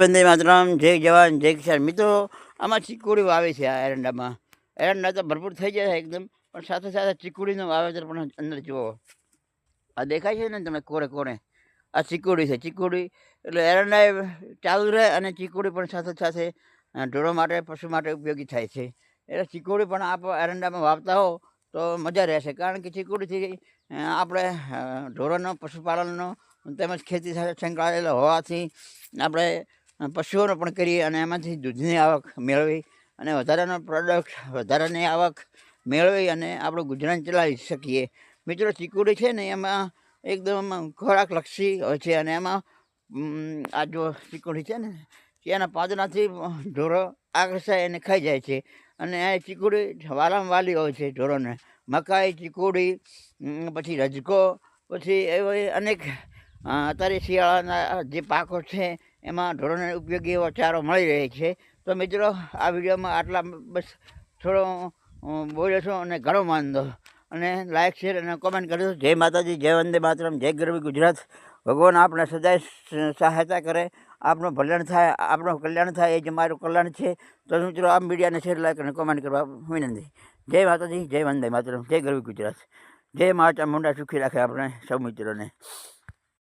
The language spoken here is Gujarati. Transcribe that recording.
વંદે માતરમ, જય જવાન જય કિસાન. મિત્રો, આમાં ચીકુડી વાવે છે. આ એરંડામાં એરંડા તો ભરપૂર થઈ જાય એકદમ, પણ સાથે સાથે ચીકુડીનું વાવેતર પણ અંદર જુઓ. આ દેખાય છે ને તમે કોરે કોરે, આ ચીકુડી છે. ચીકુડી એટલે એરંડા ચાલુ રહે અને ચીકુડી પણ સાથે સાથે ઢોરો માટે પશુ માટે ઉપયોગી થાય છે. એટલે ચીકુડી પણ આપ એરંડામાં વાવતા હો તો મજા રહેશે, કારણ કે ચીકુડીથી આપણે ઢોરોનો પશુપાલનનો તેમજ ખેતી સાથે સંકળાયેલો હોવાથી આપણે પશુઓનો પણ કરીએ અને એમાંથી દૂધની આવક મેળવી અને વધારાનો પ્રોડક્ટ, વધારાની આવક મેળવી અને આપણું ગુજરાન ચલાવી શકીએ. મિત્રો, ચીકુડી છે ને એમાં એકદમ ખોરાકલક્ષી હોય છે અને એમાં આ જો ચીકુડી છે ને એના પાંદડાથી ઢોરો આકર્ષાય અને ખાઈ જાય છે. અને આ ચીકુડી વાલામાં વાલી હોય છે ઢોરોને. મકાઈ, ચીકુડી, પછી રજકો, પછી એવા અનેક અત્યારે શિયાળાના જે પાકો છે એમાં ઢોરોને ઉપયોગી એવો ચારો મળી રહે છે. તો મિત્રો, આ વિડીયોમાં આટલા બસ થોડો બોલ્યો છો અને ઘણો માનદો અને લાઈક, શેર અને કોમેન્ટ કરજો. જય માતાજી, જય વંદે માતરમ, જય ગરવી ગુજરાત. ભગવાન આપણે સદાય સહાયતા કરે, આપણું કલ્યાણ થાય એ જ મારું કલ્યાણ છે. તો મિત્રો, આ મીડિયાને શેર, લાઈક અને કોમેન્ટ કરવા વિનંતી. જય માતાજી, જય વંદે માતરમ, જય ગરવી ગુજરાત. જય મા ચામુંડા સુખી રાખે આપણે સૌ મિત્રોને.